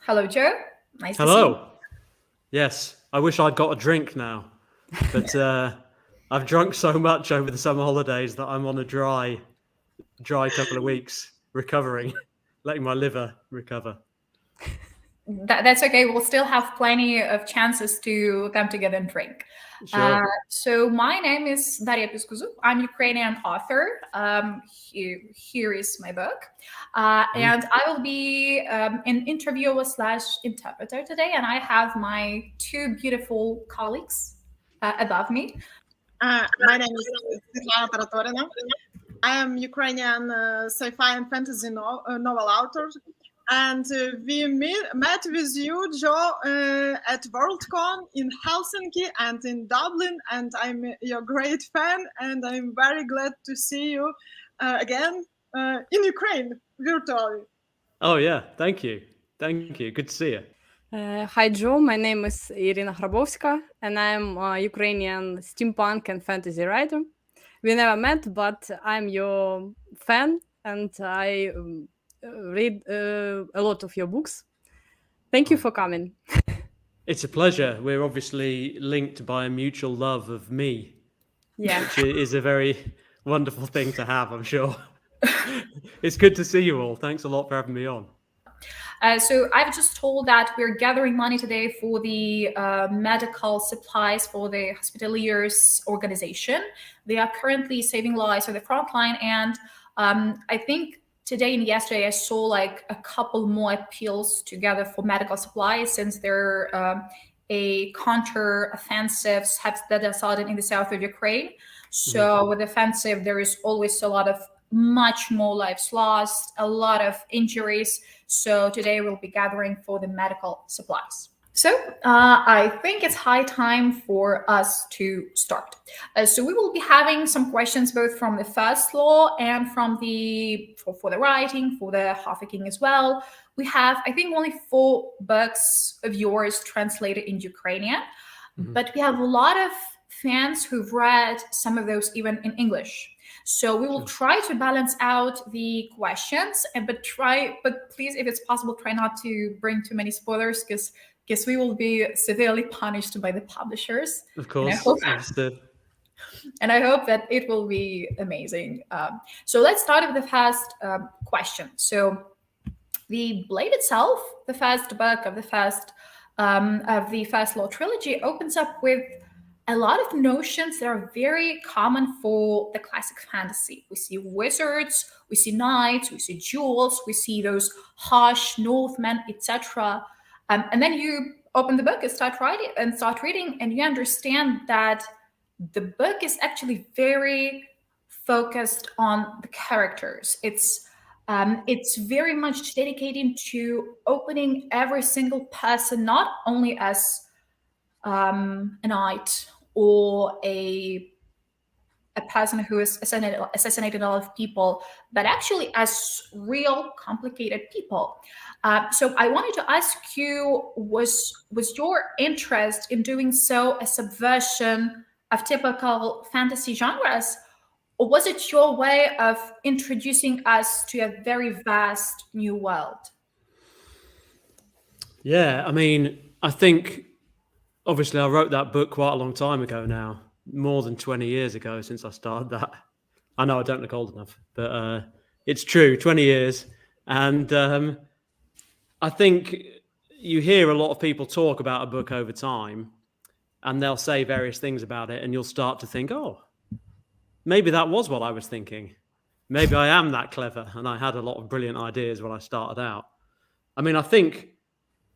Hello, Joe. Nice to see you. Hello. Yes, I wish I'd got a drink now, but I've drunk so much over the summer holidays that I'm on a dry couple of weeks recovering, letting my liver recover. That's okay. We'll still have plenty of chances to come together and drink. Sure. So my name is Daria Piskozub. I'm Ukrainian author. Here is my book. And I will be an interviewer / interpreter today. And I have my two beautiful colleagues above me. My name is Svetlana Taratorina. I am Ukrainian sci-fi and fantasy novel author. And we met with you, Joe, at Worldcon in Helsinki and in Dublin. And I'm your great fan. And I'm very glad to see you again in Ukraine, virtually. Oh, yeah. Thank you. Thank you. Good to see you. Hi, Joe. My name is Irina Hrabowska, and I'm a Ukrainian steampunk and fantasy writer. We never met, but I'm your fan, and I read a lot of your books. Thank you for coming. It's a pleasure. We're obviously linked by a mutual love of me, which is a very wonderful thing to have, I'm sure. It's good to see you all. Thanks a lot for having me on. So I've just told that we're gathering money today for the medical supplies for the Hospitaliers organization. They are currently saving lives on the front line. And I think today and yesterday I saw like a couple more appeals together for medical supplies, since there are a counter-offensive that are started in the south of Ukraine. So with offensive, there is always a lot of much more lives lost, a lot of injuries. So today we'll be gathering for the medical supplies. So I think it's high time for us to start. So we will be having some questions both from the first law and from for the writing, for the trafficking as well. We have, I think, only 4 books of yours translated in Ukrainian, but we have a lot of fans who've read some of those even in English. So we will try to balance out the questions, but please, if it's possible, try not to bring too many spoilers, because we will be severely punished by the publishers. Of course. And I hope that it will be amazing. So let's start with the first question. So the Blade itself, the first book of the first law trilogy, opens up with a lot of notions that are very common for the classic fantasy. We see wizards, we see knights, we see jewels, we see those harsh Northmen, etc. And then you open the book and start reading, and you understand that the book is actually very focused on the characters. It's very much dedicated to opening every single person, not only as a knight or a person who has assassinated a lot of people, but actually as real complicated people. So I wanted to ask you, was your interest in doing so a subversion of typical fantasy genres, or was it your way of introducing us to a very vast new world? Yeah, I mean, I think obviously I wrote that book quite a long time ago now, more than 20 years ago since I started that. I know I don't look old enough, but it's true, 20 years. And I think you hear a lot of people talk about a book over time, and they'll say various things about it, and you'll start to think, oh, maybe that was what I was thinking. Maybe I am that clever, and I had a lot of brilliant ideas when I started out. I mean, I think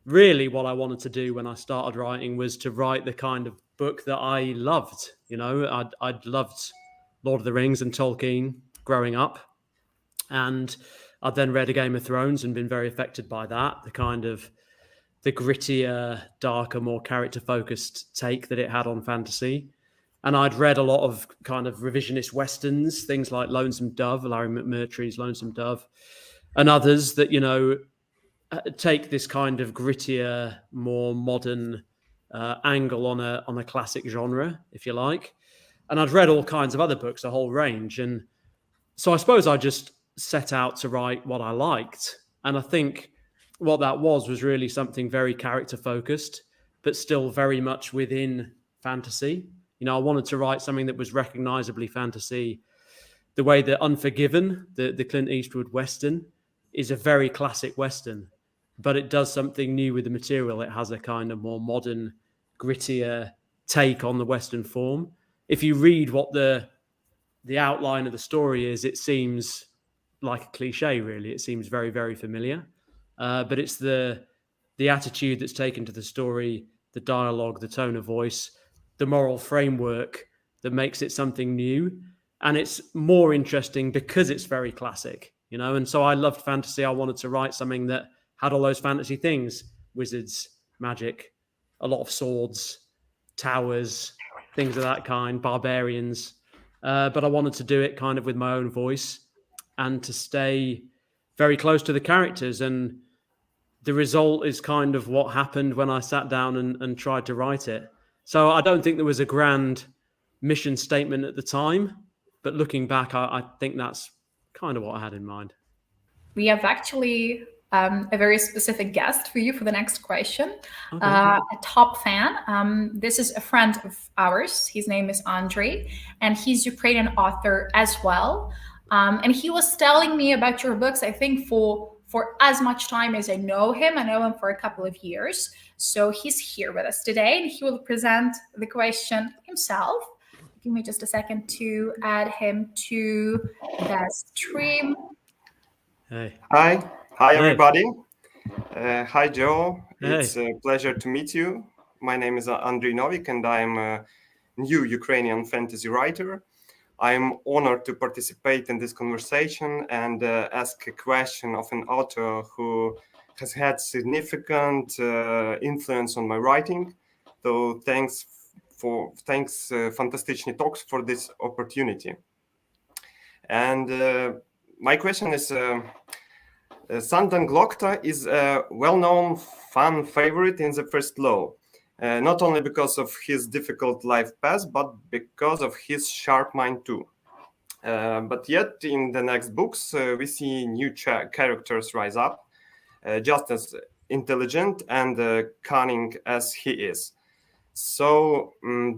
really what I wanted to do when I started writing was to write the kind of book that I loved. You know, I'd loved Lord of the Rings and Tolkien growing up, and I'd then read A Game of Thrones and been very affected by that, the grittier, darker, more character-focused take that it had on fantasy. And I'd read a lot of kind of revisionist westerns, things like Lonesome Dove, Larry McMurtry's Lonesome Dove, and others that, you know, take this kind of grittier, more modern angle on a classic genre, if you like. And I'd read all kinds of other books, a whole range. And so I suppose I just set out to write what I liked. And I think what that was really something very character focused, but still very much within fantasy. You know, I wanted to write something that was recognizably fantasy, the way that Unforgiven, the Clint Eastwood Western, is a very classic Western, but it does something new with the material. It has a kind of more modern, grittier take on the Western form. If you read what the outline of the story is, it seems like a cliche, really. It seems very, very familiar. But it's the attitude that's taken to the story, the dialogue, the tone of voice, the moral framework that makes it something new. And it's more interesting because it's very classic, you know. And so I loved fantasy. I wanted to write something that had all those fantasy things: wizards, magic, a lot of swords, towers, things of that kind, barbarians. But I wanted to do it kind of with my own voice and to stay very close to the characters. And the result is kind of what happened when I sat down and tried to write it. So I don't think there was a grand mission statement at the time, but looking back, I think that's kind of what I had in mind. We have actually a very specific guest for you for the next question. Okay. A top fan. This is a friend of ours. His name is Andrei, and he's Ukrainian author as well. And he was telling me about your books, I think for as much time as I know him. I know him for a couple of years. So he's here with us today, and he will present the question himself. Give me just a second to add him to the stream. Hey. Hi everybody. Hi Joe. Hey. It's a pleasure to meet you. My name is Andrei Novik, and I'm a new Ukrainian fantasy writer. I'm honored to participate in this conversation and ask a question of an author who has had significant influence on my writing. So thanks Фантастичні Talks for this opportunity. And my question is, Sandan Glokta is a well-known fan favorite in the first law, not only because of his difficult life path, but because of his sharp mind too. But yet in the next books, we see new characters rise up, just as intelligent and cunning as he is. So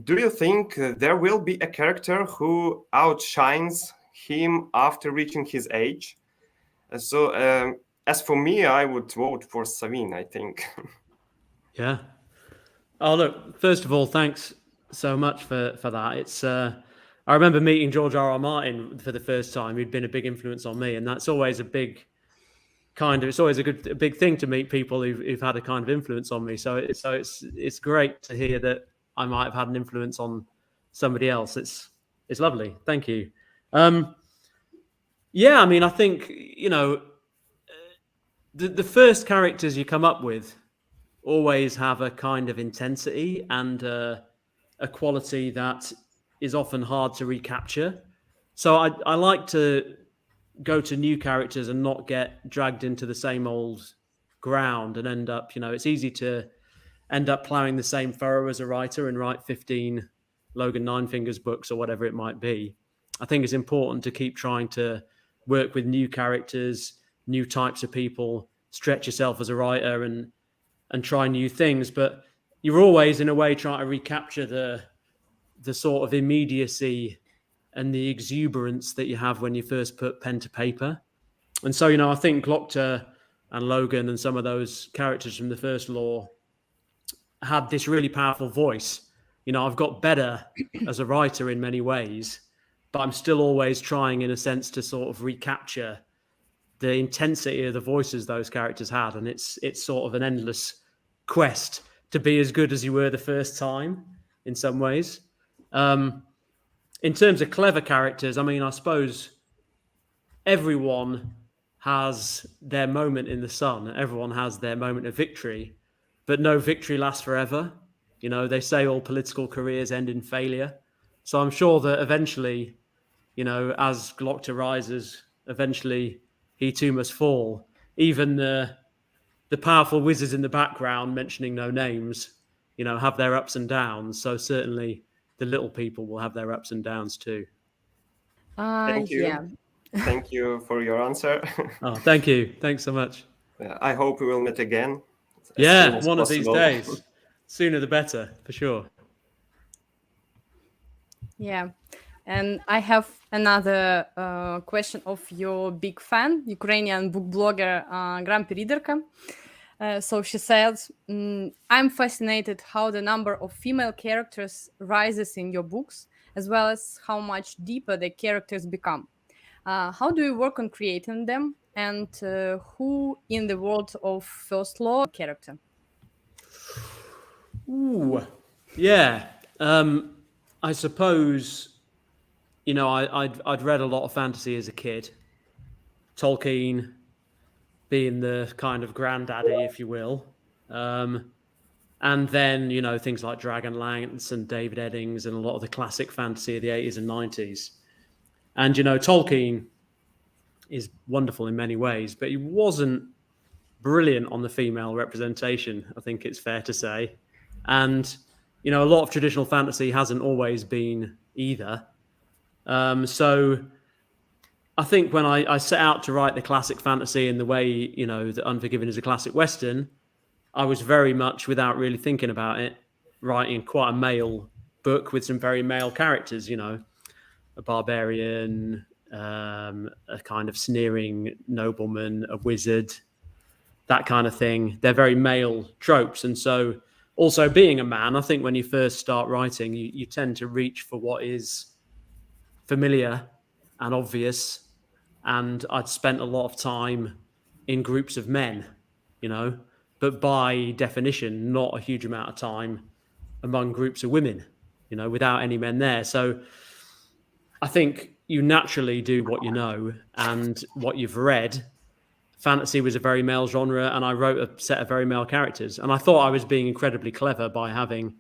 do you think there will be a character who outshines him after reaching his age? So as for me, I would vote for Savin, I think. Yeah. Oh, look, first of all, thanks so much for that. It's I remember meeting George R.R. Martin for the first time. He'd been a big influence on me, and that's always a big it's always a big thing to meet people who've had a kind of influence on me. So it's great to hear that I might have had an influence on somebody else. It's lovely. Thank you. Yeah, I mean, I think, you know, the first characters you come up with always have a kind of intensity and a quality that is often hard to recapture. So I like to go to new characters and not get dragged into the same old ground and end up, you know, it's easy to end up plowing the same furrow as a writer and write 15 Logan Ninefingers books or whatever it might be. I think it's important to keep trying to work with new characters, new types of people, stretch yourself as a writer and try new things. But you're always, in a way, trying to recapture the sort of immediacy and the exuberance that you have when you first put pen to paper. And so, you know, I think Glokta and Logan and some of those characters from the first law had this really powerful voice. You know, I've got better as a writer in many ways, but I'm still always trying, in a sense, to sort of recapture the intensity of the voices those characters had. And it's sort of an endless quest to be as good as you were the first time in some ways. In terms of clever characters, I mean, I suppose everyone has their moment in the sun. Everyone has their moment of victory, but no victory lasts forever. You know, they say all political careers end in failure. So I'm sure that eventually, you know, as Glokta rises, eventually he too must fall. Even the powerful wizards in the background, mentioning no names, you know, have their ups and downs. So certainly the little people will have their ups and downs too. Thank you. Yeah. Thank you for your answer. Oh, thank you. Thanks so much. I hope we will meet again. as soon Yeah, as one of these possible. days. Sooner the better, for sure. Yeah. And I have another question of your big fan, Ukrainian book blogger Grumpy Readerka. So she says, I'm fascinated how the number of female characters rises in your books, as well as how much deeper the characters become. How do you work on creating them? And who in the world of First Law character? Ooh, yeah. I suppose, you know, I'd read a lot of fantasy as a kid. Tolkien being the kind of granddaddy, if you will. And then, you know, things like Dragonlance and David Eddings and a lot of the classic fantasy of the 80s and 90s. And, you know, Tolkien is wonderful in many ways, but he wasn't brilliant on the female representation, I think it's fair to say. And, you know, a lot of traditional fantasy hasn't always been either. So I think when I set out to write the classic fantasy in the way, you know, that Unforgiven is a classic Western, I was very much, without really thinking about it, writing quite a male book with some very male characters, you know, a barbarian, a kind of sneering nobleman, a wizard, that kind of thing. They're very male tropes. And so also being a man, I think when you first start writing, you tend to reach for what is familiar and obvious. And I'd spent a lot of time in groups of men, you know, but by definition, not a huge amount of time among groups of women, you know, without any men there. So I think you naturally do what you know and what you've read. Fantasy was a very male genre, and I wrote a set of very male characters. And I thought I was being incredibly clever by having,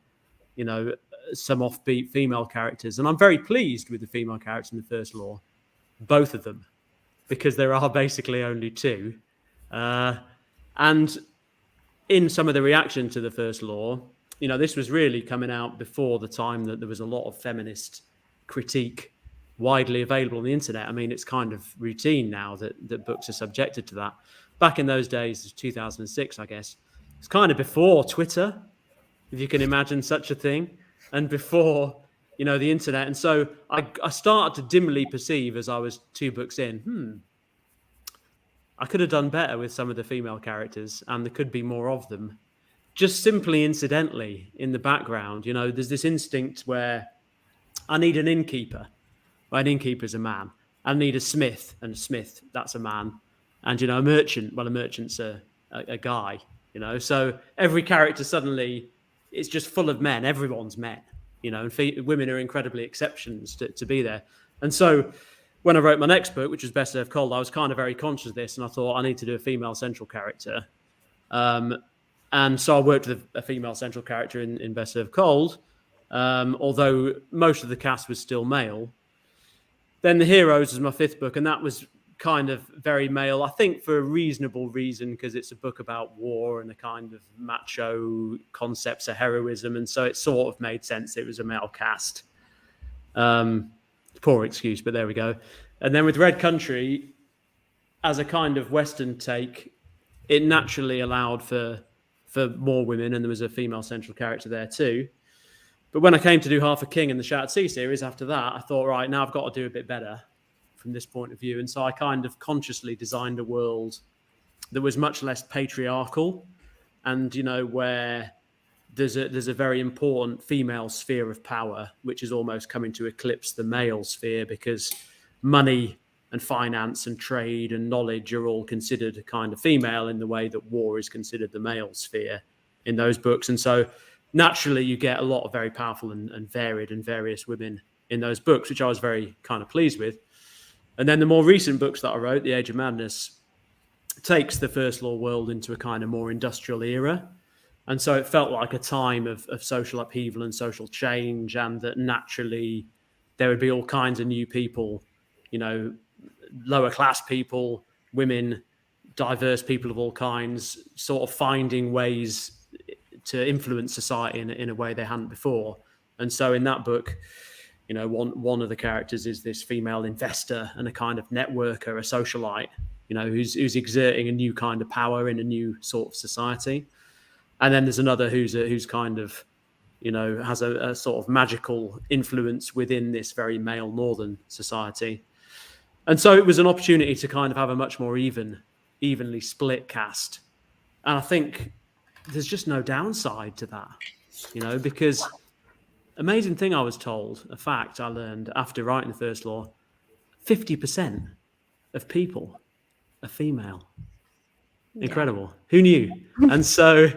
you know, some offbeat female characters. And I'm very pleased with the female characters in the First Law, both of them, because there are basically only two. And in some of the reaction to the First Law, you know, this was really coming out before the time that there was a lot of feminist critique widely available on the internet. I mean, it's kind of routine now that books are subjected to that. Back in those days, 2006, I guess, it's kind of before Twitter, if you can imagine such a thing, and before, you know, the internet. And so I started to dimly perceive as I was 2 books in, I could have done better with some of the female characters, and there could be more of them. Just simply incidentally in the background, you know, there's this instinct where I need an innkeeper. Well, an innkeeper's a man. I need a smith, and a smith, that's a man. And, you know, a merchant, well, a merchant's a guy, you know. So every character suddenly, it's just full of men. Everyone's men, you know, and women are incredibly exceptions to be there. And so when I wrote my next book, which was Best Served Cold, I was kind of very conscious of this, and I thought I need to do a female central character. And so I worked with a female central character in Best Served Cold, although most of the cast was still male. Then The Heroes was my 5th book, and that was kind of very male, I think for a reasonable reason, because it's a book about war and the kind of macho concepts of heroism, and so it sort of made sense it was a male cast. Poor excuse, but there we go. And then with Red Country, as a kind of Western take, it naturally allowed for more women, and there was a female central character there too. But when I came to do Half a King and the Shattered Sea series after that, I thought, right, now I've got to do a bit better from this point of view. And so I kind of consciously designed a world that was much less patriarchal, and, you know, where there's a very important female sphere of power, which is almost coming to eclipse the male sphere, because money and finance and trade and knowledge are all considered kind of female in the way that war is considered the male sphere in those books. And so naturally you get a lot of very powerful and varied and various women in those books, which I was very kind of pleased with. And then the more recent books that I wrote, The Age of Madness, takes the First Law world into a kind of more industrial era. And so it felt like a time of social upheaval and social change, and that naturally there would be all kinds of new people, you know, lower class people, women, diverse people of all kinds, sort of finding ways to influence society in a way they hadn't before. And so in that book, you know, one of the characters is this female investor and a kind of networker, a socialite, you know, who's exerting a new kind of power in a new sort of society. And then there's another who's kind of, you know, has a sort of magical influence within this very male northern society. And so it was an opportunity to kind of have a much more evenly split cast. And I think there's just no downside to that, you know, because amazing thing I was told, a fact I learned after writing the first law, 50% of people are female. Incredible. Who knew? And so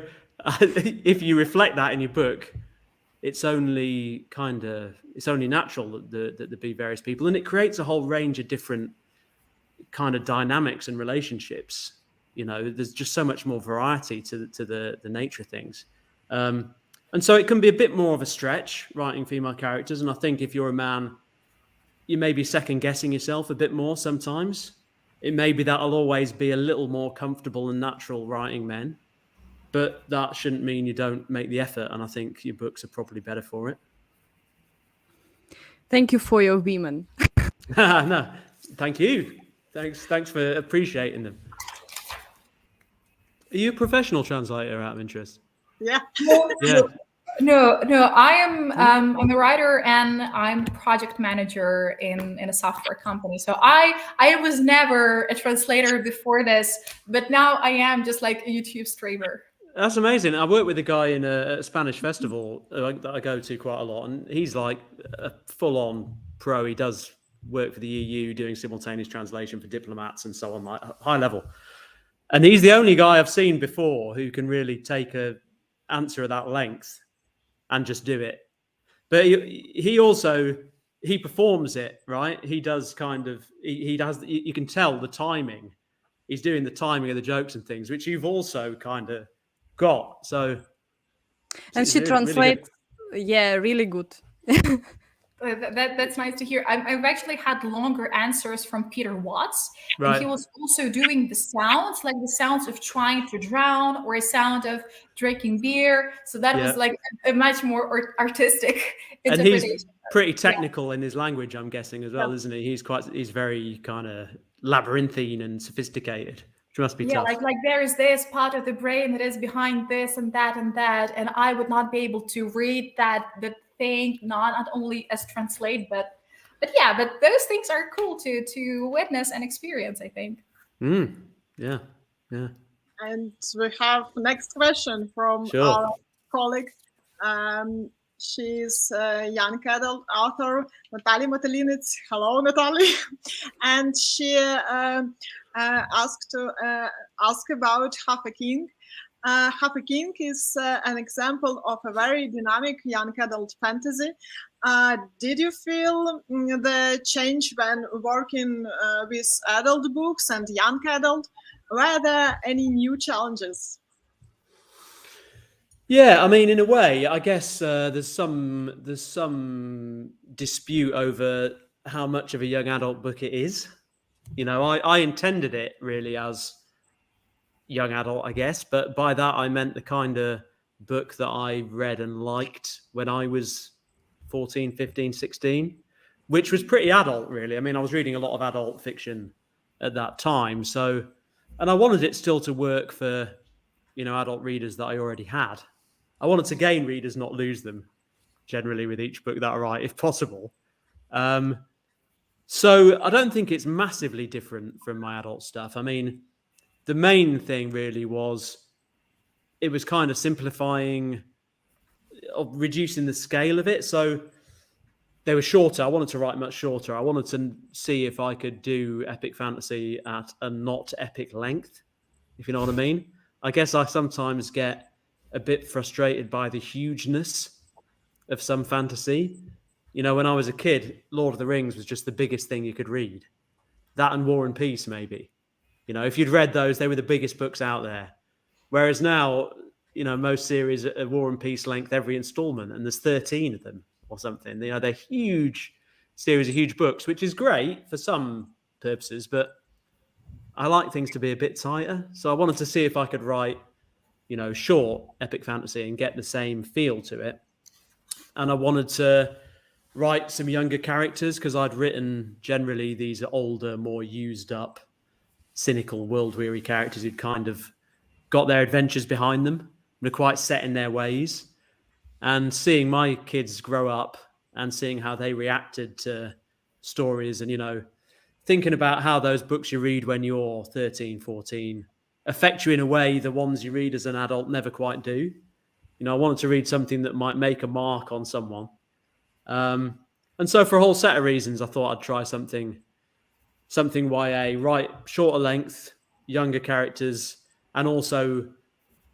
if you reflect that in your book, it's only natural that there be various people, and it creates a whole range of different kind of dynamics and relationships. You know, there's just so much more variety to the nature of things. And so it can be a bit more of a stretch writing female characters. And I think if you're a man, you may be second guessing yourself a bit more sometimes. It may be that I'll always be a little more comfortable and natural writing men, but that shouldn't mean you don't make the effort. And I think your books are probably better for it. Thank you for your women. No, thank you. Thanks for appreciating them. Are you a professional translator out of interest? Yeah. Yeah. No. I'm a writer and I'm project manager in a software company. So I was never a translator before this, but now I am just like a YouTube streamer. That's amazing. I work with a guy in a Spanish festival that I go to quite a lot, and he's like a full-on pro. He does work for the EU, doing simultaneous translation for diplomats and so on, like high level. And he's the only guy I've seen before who can really take a answer of that length and just do it. But he performs it, right? He does kind of, he does, you can tell the timing. He's doing the timing of the jokes and things, which you've also kind of got. So, and she translates, really good. That's nice to hear. I've actually had longer answers from Peter Watts. Right. And he was also doing the sounds, like the sounds of trying to drown or a sound of drinking beer. So that was like a much more artistic interpretation. And he's pretty technical in his language, I'm guessing, as well, isn't he? He's very kind of labyrinthine and sophisticated, which must be tough. Like there is this part of the brain that is behind this and that and that. And I would not be able to read that thing, not only as translate, but those things are cool to witness and experience, I think. Yeah. And we have next question from our colleague. She's a young adult author, Natalia Matalinets. Hello, Natalia. And she asked about Half a King. Half a King is an example of a very dynamic young adult fantasy. Did you feel the change when working with adult books and young adult? Were there any new challenges? Yeah, I mean, in a way, I guess there's some dispute over how much of a young adult book it is. You know, I intended it really as young adult, I guess, but by that I meant the kind of book that I read and liked when I was 14, 15, 16, which was pretty adult, really. I mean, I was reading a lot of adult fiction at that time, so, and I wanted it still to work for, you know, adult readers that I already had. I wanted to gain readers, not lose them, generally, with each book that I write, if possible. So I don't think it's massively different from my adult stuff. I mean, the main thing really was it was kind of simplifying, of reducing the scale of it. So they were shorter. I wanted to write much shorter. I wanted to see if I could do epic fantasy at a not epic length, if you know what I mean. I guess I sometimes get a bit frustrated by the hugeness of some fantasy. You know, when I was a kid, Lord of the Rings was just the biggest thing you could read. That and War and Peace, maybe. You know, if you'd read those, they were the biggest books out there. Whereas now, you know, most series are War and Peace length every installment, and there's 13 of them or something. You know, they're huge series of huge books, which is great for some purposes, but I like things to be a bit tighter. So I wanted to see if I could write, you know, short epic fantasy and get the same feel to it. And I wanted to write some younger characters because I'd written generally these older, more used up cynical, world-weary characters who'd kind of got their adventures behind them, and are quite set in their ways. And seeing my kids grow up and seeing how they reacted to stories and, you know, thinking about how those books you read when you're 13, 14 affect you in a way the ones you read as an adult never quite do. You know, I wanted to read something that might make a mark on someone. And so for a whole set of reasons, I thought I'd try something YA, right, shorter length, younger characters, and also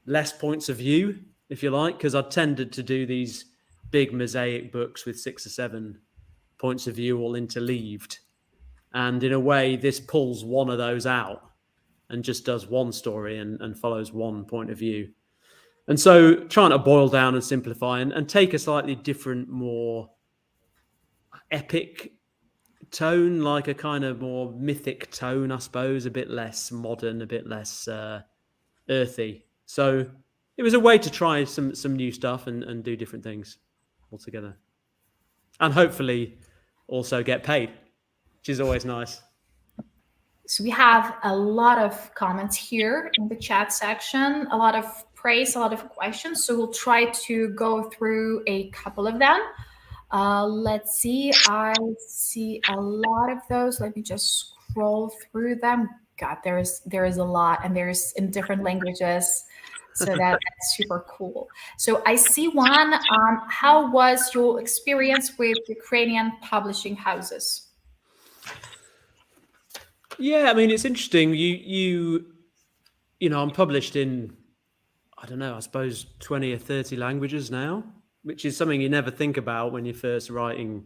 less points of view, if you like, because I tended to do these big mosaic books with 6 or 7 points of view all interleaved. And in a way, this pulls one of those out and just does one story and follows one point of view. And so trying to boil down and simplify and take a slightly different, more epic tone, like a kind of more mythic tone, I suppose, a bit less modern, a bit less earthy. So it was a way to try some new stuff and do different things altogether. And hopefully also get paid, which is always nice. So we have a lot of comments here in the chat section, a lot of praise, a lot of questions. So we'll try to go through a couple of them. Let's see. I see a lot of those. Let me just scroll through them. God, there is a lot, and there's in different languages. So that's super cool. So I see one. How was your experience with Ukrainian publishing houses? Yeah, I mean, it's interesting. You know, I'm published in, I don't know, I suppose 20 or 30 languages now, which is something you never think about when you're first writing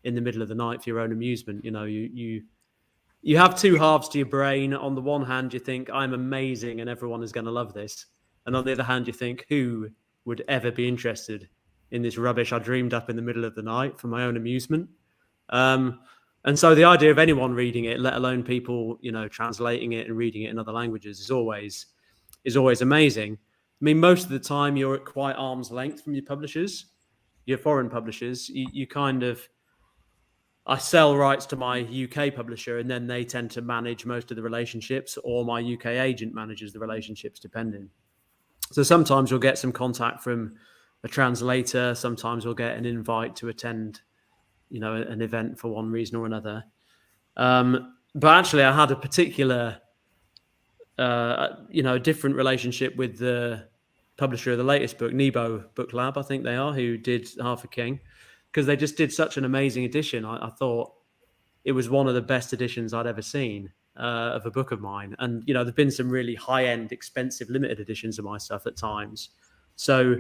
in the middle of the night for your own amusement. You know, you have two halves to your brain. On the one hand, you think, I'm amazing and everyone is going to love this. And on the other hand, you think, who would ever be interested in this rubbish I dreamed up in the middle of the night for my own amusement? And so the idea of anyone reading it, let alone people, you know, translating it and reading it in other languages is always amazing. I mean, most of the time you're at quite arm's length from your publishers, your foreign publishers. You kind of, I sell rights to my UK publisher and then they tend to manage most of the relationships, or my UK agent manages the relationships depending. So sometimes you'll get some contact from a translator. Sometimes you'll get an invite to attend, you know, an event for one reason or another. But actually I had a particular, you know, different relationship with the publisher of the latest book, Nebo Book Lab, I think they are, who did Half a King, because they just did such an amazing edition. I thought it was one of the best editions I'd ever seen of a book of mine. And, you know, there've been some really high-end, expensive limited editions of my stuff at times. So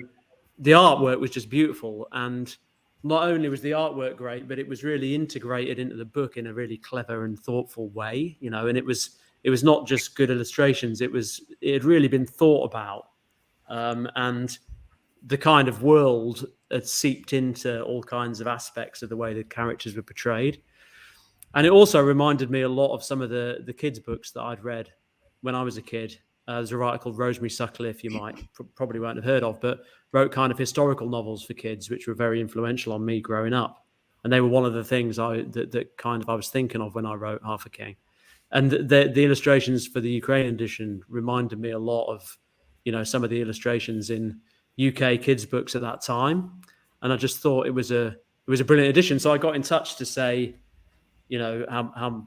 the artwork was just beautiful. And not only was the artwork great, but it was really integrated into the book in a really clever and thoughtful way, you know, and it was not just good illustrations. It had really been thought about. And the kind of world had seeped into all kinds of aspects of the way the characters were portrayed. And it also reminded me a lot of some of the kids' books that I'd read when I was a kid. There's a writer called Rosemary Sutcliffe, you might probably won't have heard of, but wrote kind of historical novels for kids, which were very influential on me growing up. And they were one of the things that kind of I was thinking of when I wrote Half a King. And the illustrations for the Ukrainian edition reminded me a lot of, you know, some of the illustrations in UK kids' books at that time. And I just thought it was a brilliant edition. So I got in touch to say, you know, how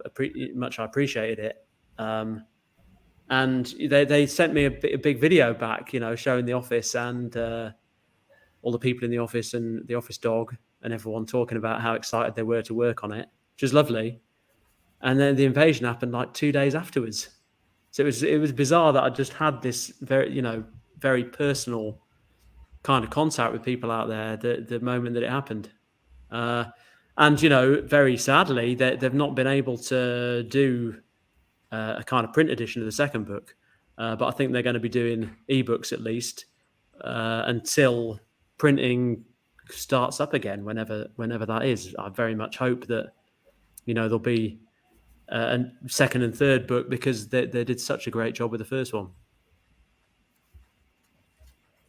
much I appreciated it. And they sent me a big video back, you know, showing the office and all the people in the office and the office dog and everyone talking about how excited they were to work on it, which was lovely. And then the invasion happened like 2 days afterwards. So it was bizarre that I just had this very personal kind of contact with people out there the moment that it happened. And, you know, very sadly, they've not been able to do a kind of print edition of the second book. But I think they're going to be doing ebooks at least until printing starts up again, whenever that is. I very much hope that, you know, there'll be a second and third book because they did such a great job with the first one.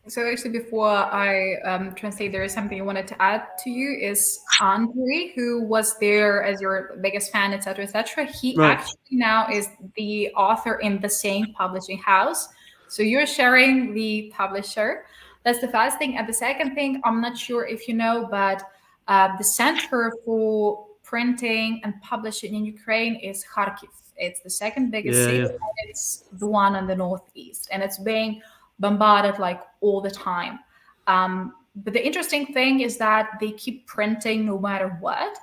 So actually, before I translate, there is something I wanted to add to you. Is Andre, who was there as your biggest fan, etc., etc. He Right. actually now is the author in the same publishing house. So you're sharing the publisher. That's the first thing. And the second thing, I'm not sure if you know, but the center for printing and publishing in Ukraine is Kharkiv. It's the second biggest Yeah, city. yeah. And it's the one on the northeast, and it's being bombarded like all the time. But the interesting thing is that they keep printing no matter what.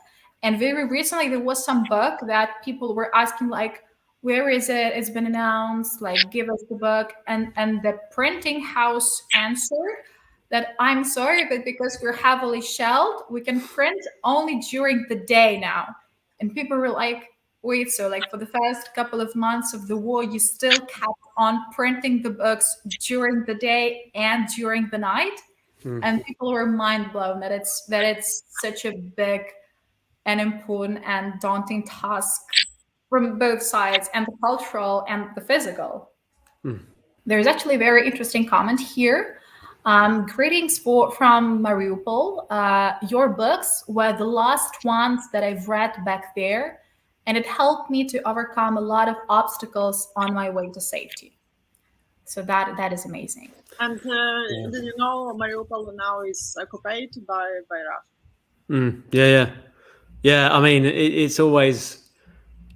And very recently, there was some book that people were asking, like, where is it? It's been announced. Like, give us the book. And the printing house answered that, I'm sorry, but because we're heavily shelled, we can print only during the day now. And people were like, wait, so like for the first couple of months of the war, you still kept on printing the books during the day and during the night? And people were mind blown that it's such a big and important and daunting task from both sides, and the cultural and the physical. There's actually a very interesting comment here. Greetings from Mariupol. Your books were the last ones that I've read back there, and it helped me to overcome a lot of obstacles on my way to safety. So that is amazing. And did you know Mariupol now is occupied by Russia? Yeah. I mean, it's always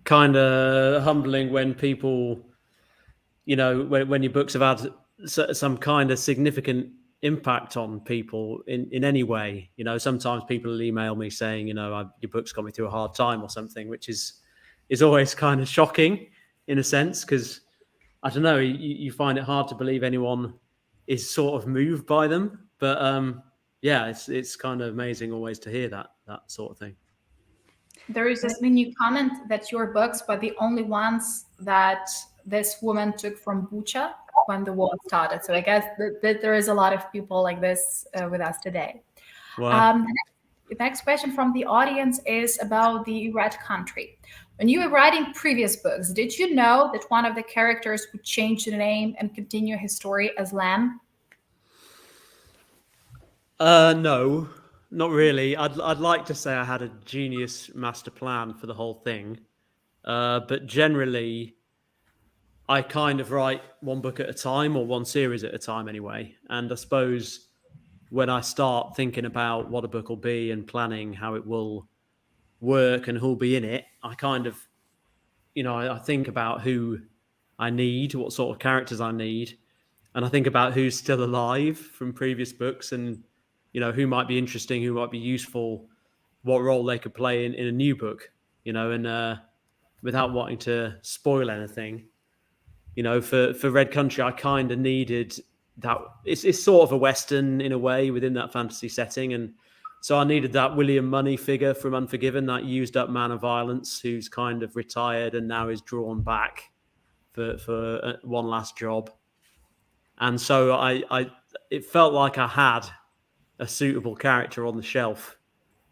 kind of humbling when people, when your books have had some kind of significant impact on people in any way. Sometimes people will email me saying, your book's got me through a hard time or something, which is always kind of shocking in a sense, because I don't know, you find it hard to believe anyone is sort of moved by them. But it's kind of amazing always to hear that sort of thing. There is this new comment that your books were the only ones that this woman took from Bucha when the war started. So I guess that there is a lot of people like this with us today. Wow. The next question from the audience is about the Red Country. When you were writing previous books, did you know that one of the characters would change the name and continue his story as Lamb? No, not really. I'd like to say I had a genius master plan for the whole thing, but generally, I kind of write one book at a time, or one series at a time anyway. And I suppose when I start thinking about what a book will be and planning how it will work and who'll be in it, I kind of, I think about who I need, what sort of characters I need. And I think about who's still alive from previous books and, who might be interesting, who might be useful, what role they could play in a new book, and without wanting to spoil anything, for Red Country, I kind of needed that. It's sort of a Western in a way within that fantasy setting. And so I needed that William Money figure from Unforgiven, that used up man of violence who's kind of retired and now is drawn back for one last job. And so it felt like I had a suitable character on the shelf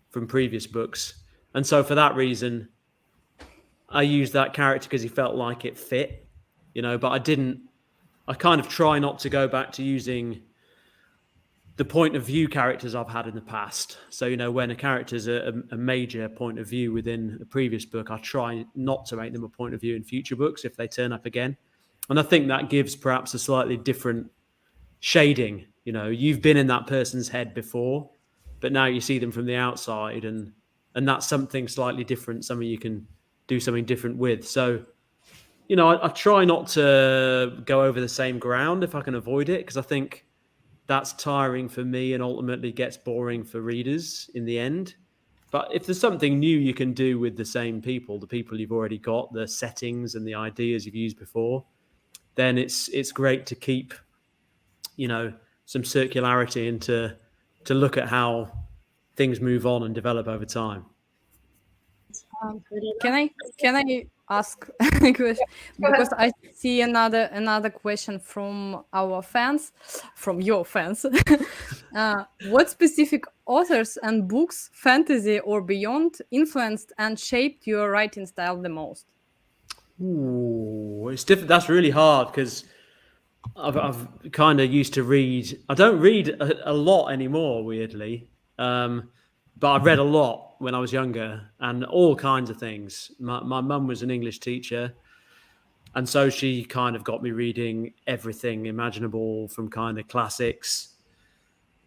from previous books. And so for that reason, I used that character because he felt like it fit, but I kind of try not to go back to using the point of view characters I've had in the past. So, when a character is a major point of view within a previous book, I try not to make them a point of view in future books if they turn up again. And I think that gives perhaps a slightly different shading. You've been in that person's head before, but now you see them from the outside, and that's something slightly different, something you can do something different with. So, I try not to go over the same ground if I can avoid it, because I think that's tiring for me and ultimately gets boring for readers in the end. But if there's something new you can do with the same people, the people you've already got, the settings and the ideas you've used before, then it's great to keep, some circularity and to look at how things move on and develop over time. Can I ask a question? Because I see another question from our fans, from your fans. What specific authors and books, fantasy or beyond, influenced and shaped your writing style the most? Ooh, it's different. That's really hard because I've kind of used to read. I don't read a lot anymore, weirdly, but I read a lot when I was younger, and all kinds of things. My mum was an English teacher, and so she kind of got me reading everything imaginable, from kind of classics,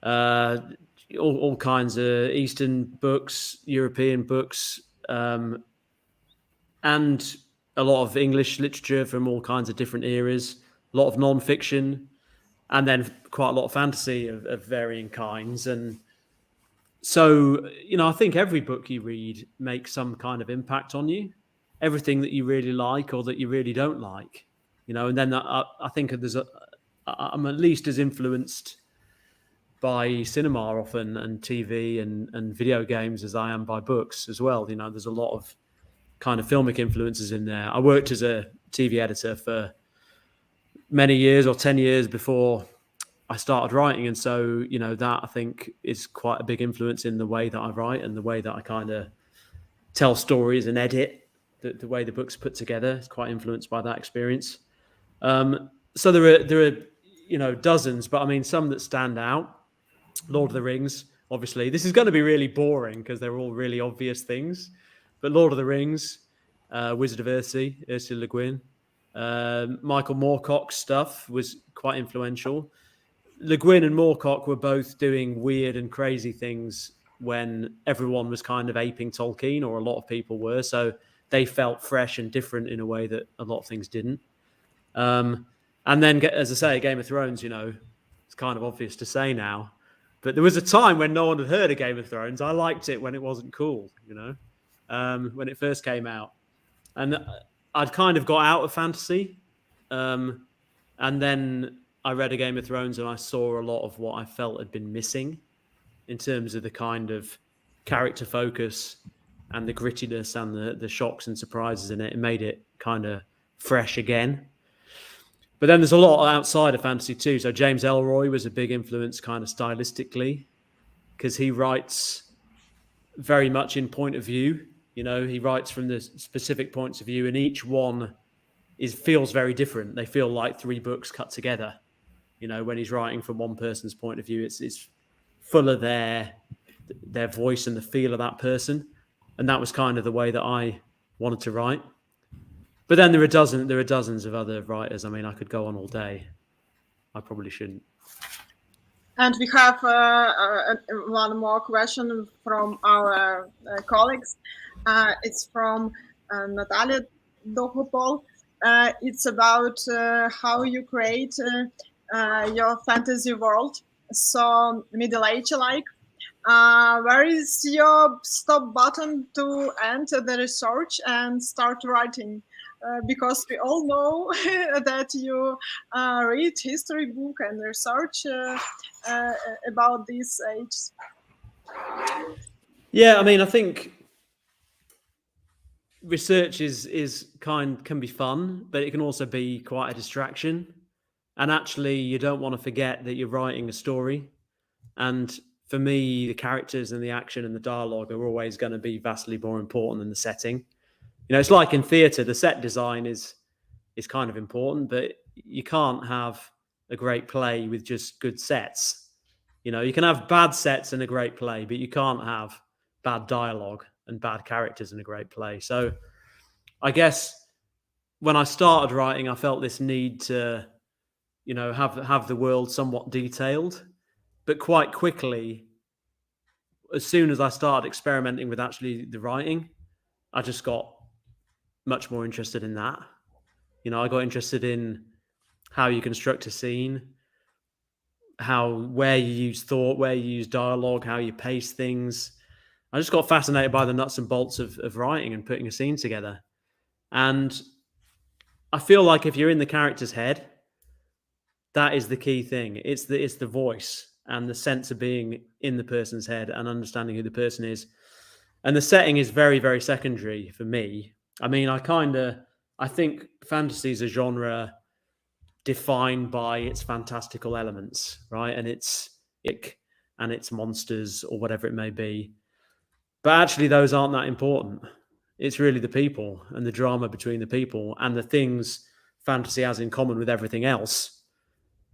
all kinds of Eastern books, European books, and a lot of English literature from all kinds of different eras, a lot of non-fiction, and then quite a lot of fantasy of varying kinds. And so, I think every book you read makes some kind of impact on you. Everything that you really like or that you really don't like, and then I think I'm at least as influenced by cinema often, and TV and video games, as I am by books as well. There's a lot of kind of filmic influences in there. I worked as a TV editor for many years, or 10 years before I started writing. And so, that I think is quite a big influence in the way that I write and the way that I kind of tell stories and edit. The way the book's put together is quite influenced by that experience. So there are, dozens, but I mean, some that stand out. Lord of the Rings, obviously. This is going to be really boring because they're all really obvious things. But Lord of the Rings, Wizard of Earthsea, Ursula Le Guin, Michael Moorcock's stuff was quite influential. Le Guin and Moorcock were both doing weird and crazy things when everyone was kind of aping Tolkien, or a lot of people were. So they felt fresh and different in a way that a lot of things didn't. And then, as I say, Game of Thrones, it's kind of obvious to say now, but there was a time when no one had heard of Game of Thrones. I liked it when it wasn't cool, when it first came out. And I'd kind of got out of fantasy. And then I read a Game of Thrones and I saw a lot of what I felt had been missing in terms of the kind of character focus and the grittiness and the shocks and surprises in it. It made it kind of fresh again. But then there's a lot outside of fantasy too. So James Ellroy was a big influence kind of stylistically, because he writes very much in point of view. He writes from the specific points of view, and each one feels very different. They feel like three books cut together. When he's writing from one person's point of view, it's full of their voice and the feel of that person. And that was kind of the way that I wanted to write. But then there are dozens of other writers. I mean, I could go on all day. I probably shouldn't. And we have one more question from our colleagues. It's from Natalia Dohopol. It's about how you create your fantasy world, so Middle Age-like. Where is your stop button to end the research and start writing? Because we all know that you read history book and research about these ages. Yeah, I mean, I think research can be fun, but it can also be quite a distraction. And actually, you don't want to forget that you're writing a story. And for me, the characters and the action and the dialogue are always going to be vastly more important than the setting. It's like in theatre, the set design is kind of important, but you can't have a great play with just good sets. You can have bad sets in a great play, but you can't have bad dialogue and bad characters in a great play. So I guess when I started writing, I felt this need to, have the world somewhat detailed. But quite quickly, as soon as I started experimenting with actually the writing, I just got much more interested in that. I got interested in how you construct a scene, where you use thought, where you use dialogue, how you pace things. I just got fascinated by the nuts and bolts of writing and putting a scene together. And I feel like if you're in the character's head, that is the key thing. It's the voice and the sense of being in the person's head and understanding who the person is. And the setting is very, very secondary for me. I mean, I think fantasy is a genre defined by its fantastical elements, right? And its monsters or whatever it may be. But actually, those aren't that important. It's really the people and the drama between the people and the things fantasy has in common with everything else.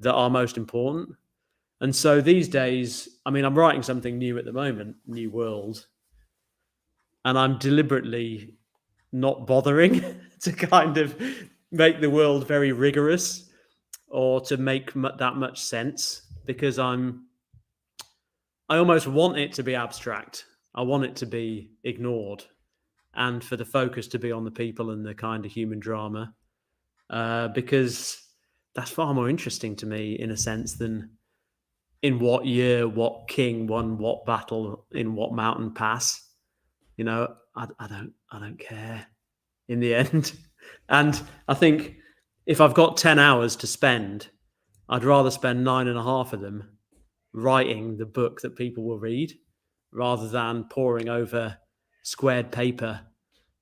that are most important. And so these days, I mean, I'm writing something new at the moment, New World, and I'm deliberately not bothering to kind of make the world very rigorous or to make that much sense, because I almost want it to be abstract. I want it to be ignored, and for the focus to be on the people and the kind of human drama, because that's far more interesting to me, in a sense, than in what year, what king won what battle in what mountain pass. You know, I don't care in the end. And I think if I've got 10 hours to spend, I'd rather spend 9.5 of them writing the book that people will read, rather than poring over squared paper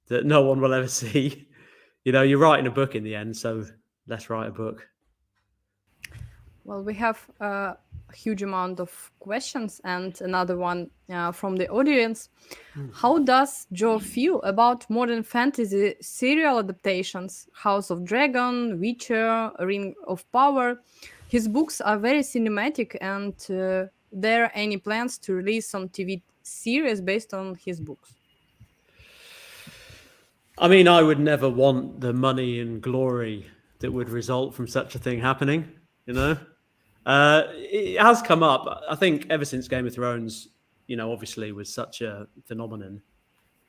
that no one will ever see. You know, you're writing a book in the end, so let's write a book. Well, we have a huge amount of questions, and another one from the audience. How does Joe feel about modern fantasy serial adaptations? House of Dragon, Witcher, Ring of Power. His books are very cinematic, and there are any plans to release some TV series based on his books? I mean, I would never want the money and glory that would result from such a thing happening, you know? It has come up, I think, ever since Game of Thrones, you know, obviously was such a phenomenon.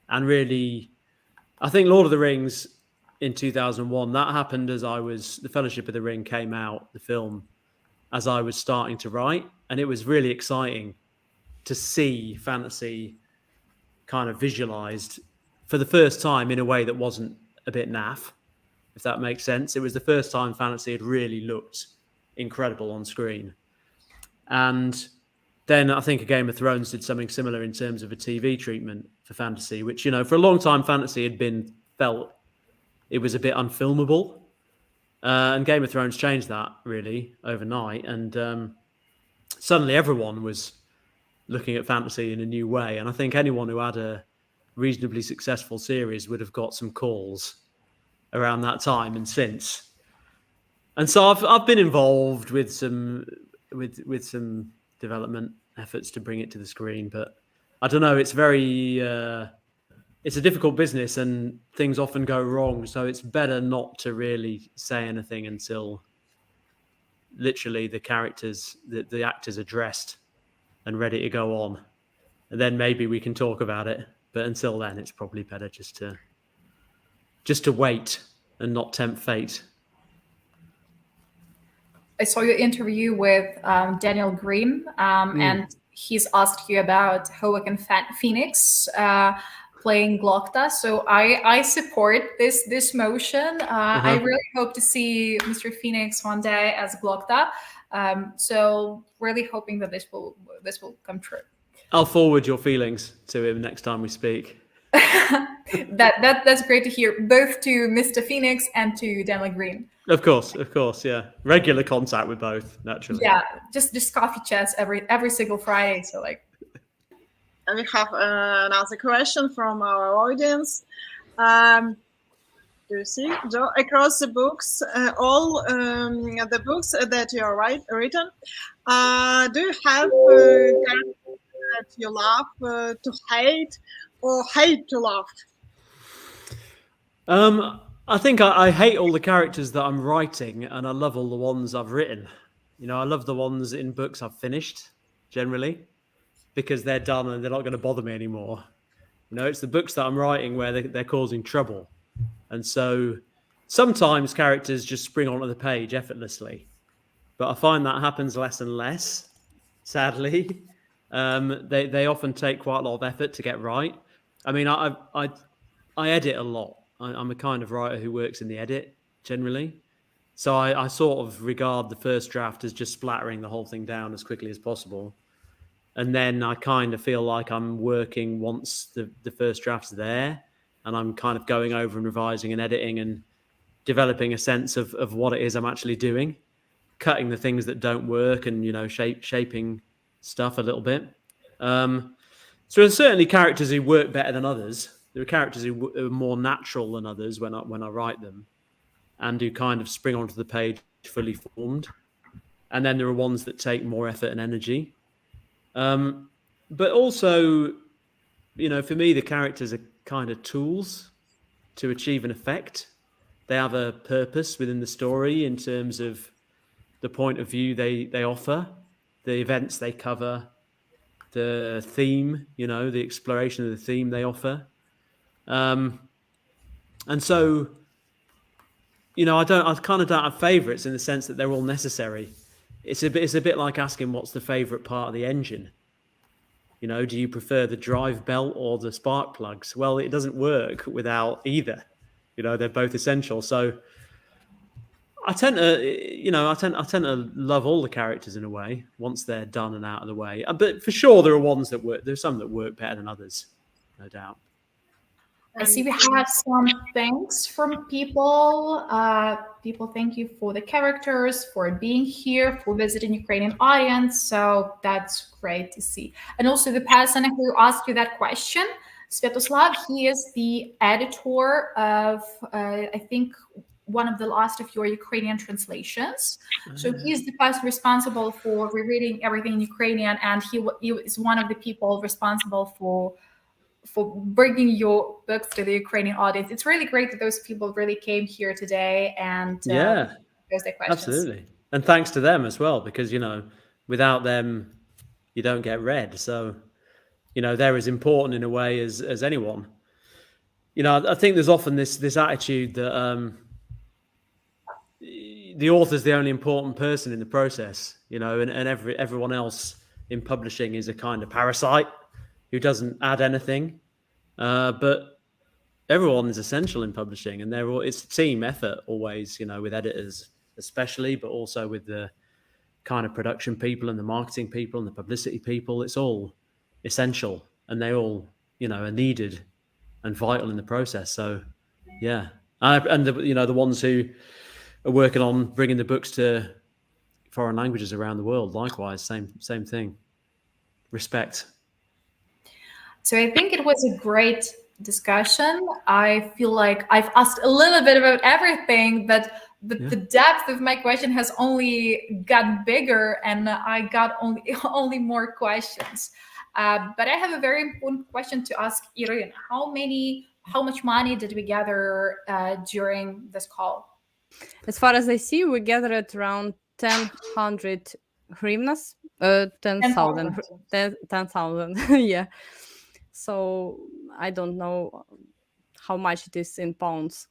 And really, I think Lord of the Rings in 2001, that happened as the Fellowship of the Ring came out, the film, as I was starting to write. And it was really exciting to see fantasy kind of visualized for the first time in a way that wasn't a bit naff, if that makes sense. It was the first time fantasy had really looked incredible on screen. And then I think Game of Thrones did something similar in terms of a TV treatment for fantasy, which, you know, for a long time fantasy had been felt it was a bit unfilmable. And Game of Thrones changed that really overnight. And suddenly everyone was looking at fantasy in a new way. And I think anyone who had a reasonably successful series would have got some calls around that time and since. And so I've been involved with some development efforts to bring it to the screen, but I don't know. It's it's a difficult business, and things often go wrong. So it's better not to really say anything until literally the characters, the actors are dressed and ready to go on, and then maybe we can talk about it. But until then, it's probably better just to wait and not tempt fate. I saw your interview with Daniel Green, and he's asked you about Joaquin Phoenix playing Glokta. So I support this motion. I really hope to see Mr. Phoenix one day as Glokta. So really hoping that this will come true. I'll forward your feelings to him next time we speak. That's great to hear, both to Mr. Phoenix and to Daniel Green. Of course, yeah. Regular contact with both, naturally. Yeah, just coffee chats every single Friday. So like. And we have another question from our audience. Do you see, Joe, across the books, all the books that you are written, do you have characters that you love to hate, or hate to love? I think I hate all the characters that I'm writing, and I love all the ones I've written. You know, I love the ones in books I've finished, generally, because they're done and they're not going to bother me anymore. You know, it's the books that I'm writing where they're causing trouble. And so sometimes characters just spring onto the page effortlessly, but I find that happens less and less, sadly. They often take quite a lot of effort to get right. I mean, I edit a lot. I'm a kind of writer who works in the edit generally. So I sort of regard the first draft as just splattering the whole thing down as quickly as possible. And then I kind of feel like I'm working once the first draft's there, and I'm kind of going over and revising and editing and developing a sense of what it is I'm actually doing, cutting the things that don't work and, you know, shaping stuff a little bit. So there's certainly characters who work better than others. There are characters who are more natural than others when I write them, and who kind of spring onto the page fully formed. and then there are ones that take more effort and energy. But also, for me, the characters are kind of tools to achieve an effect. They have a purpose within the story in terms of the point of view they offer, the events they cover, the theme, the exploration of the theme they offer. And so, I kind of don't have favorites in the sense that they're all necessary. It's a bit like asking what's the favorite part of the engine. Do you prefer the drive belt or the spark plugs? Well, it doesn't work without either. They're both essential. So I tend to love all the characters in a way once they're done and out of the way. But for sure, there are ones that work. There's some that work better than others, no doubt. I see we have some thanks from people. People thank you for the characters, for being here, for visiting Ukrainian audience. So that's great to see. And also the person who asked you that question, Svetoslav, he is the editor of, I think, one of the last of your Ukrainian translations. So he is the person responsible for rereading everything in Ukrainian, and he is one of the people responsible for bringing your books to the Ukrainian audience. It's really great that those people really came here today and posed their questions. Absolutely. And thanks to them as well, because, without them, you don't get read. So, they're as important in a way as anyone. I think there's often this attitude that the author's the only important person in the process, and everyone else in publishing is a kind of parasite who doesn't add anything. But everyone is essential in publishing, and it's a team effort always, with editors especially, but also with the kind of production people and the marketing people and the publicity people. It's all essential, and they all, are needed and vital in the process. So, yeah. And the ones who are working on bringing the books to foreign languages around the world, likewise, same thing. Respect. So I think it was a great discussion. I feel like I've asked a little bit about everything, but the depth of my question has only gotten bigger, and I got only more questions. But I have a very important question to ask Irina. How much money did we gather during this call? As far as I see, we gathered around 1,000 hryvnias, 10,000, 10,000, yeah. So I don't know how much it is in pounds.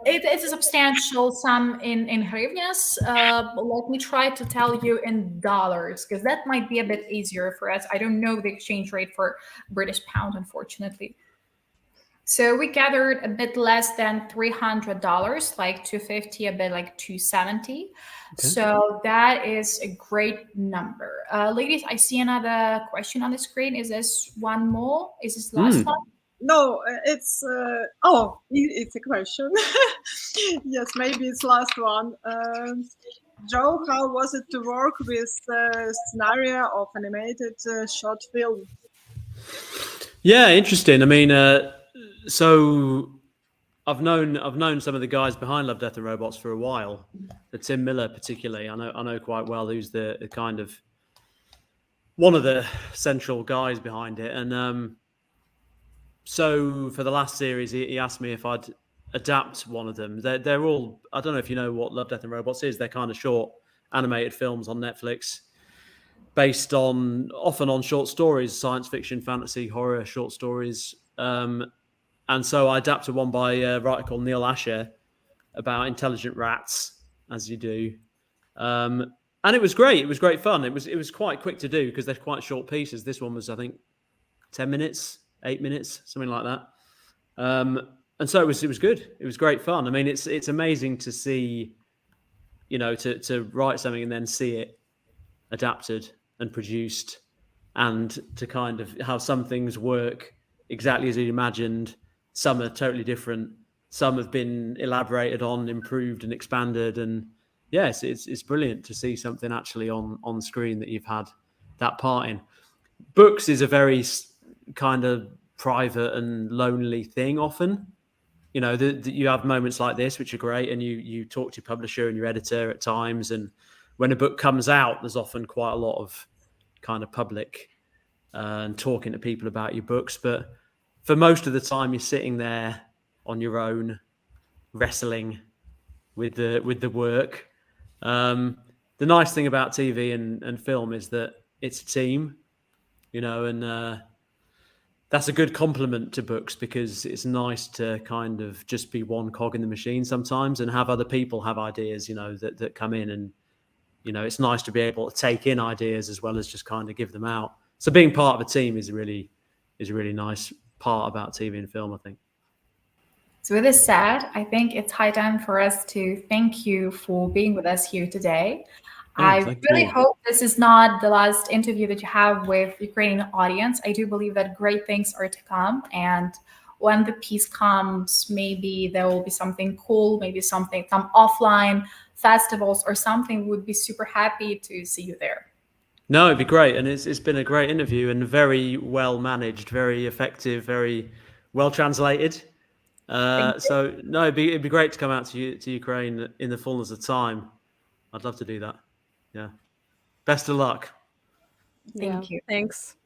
It's a substantial sum in hryvnias. Let me try to tell you in dollars, because that might be a bit easier for us. I don't know the exchange rate for British pound, unfortunately. So we gathered a bit less than $300, like $250, a bit like $270. Okay. So that is a great number. Ladies, I see another question on the screen. Is this one more? Is this the last one? No, it's it's a question. Yes, maybe it's last one. Joe, how was it to work with scenario of animated short film? Yeah, interesting. I mean, so I've known some of the guys behind Love, Death and Robots for a while. Tim Miller, particularly, I know quite well. Who's the kind of one of the central guys behind it. And so for the last series, he asked me if I'd adapt one of them. They're all, I don't know if you know what Love, Death and Robots is. They're kind of short animated films on Netflix, based often on short stories, science fiction, fantasy, horror short stories. And so I adapted one by a writer called Neil Asher about intelligent rats, as you do. And it was great. It was great fun. It was quite quick to do because they're quite short pieces. This one was, I think, 10 minutes, 8 minutes, something like that. And so it was good. It was great fun. I mean, it's amazing to see, to write something and then see it adapted and produced, and to kind of how some things work exactly as you imagined. Some are totally different. Some have been elaborated on, improved and expanded. And yes, it's brilliant to see something actually on screen that you've had that part in. Books is a very kind of private and lonely thing often. you know, you have moments like this, which are great, and you talk to your publisher and your editor at times. And when a book comes out, there's often quite a lot of kind of public and talking to people about your books. But for most of the time, you're sitting there on your own, wrestling with the work. The nice thing about TV and film is that it's a team, you know, and that's a good compliment to books, because it's nice to kind of just be one cog in the machine sometimes and have other people have ideas, you know, that come in. And, you know, it's nice to be able to take in ideas as well as just kind of give them out. So being part of a team is a really nice part about TV and film, I think. So with this said, I think it's high time for us to thank you for being with us here today. I really hope this is not the last interview that you have with Ukrainian audience. I do believe that great things are to come. And when the peace comes, maybe there will be something cool, maybe some offline festivals or something. Would be super happy to see you there. No, it'd be great. And it's been a great interview and very well managed, very effective, very well translated. So no, it'd be great to come out to Ukraine in the fullness of time. I'd love to do that. Yeah. Best of luck. Thank you. Thanks.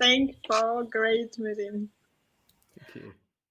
Thank you for great meeting. Thank you.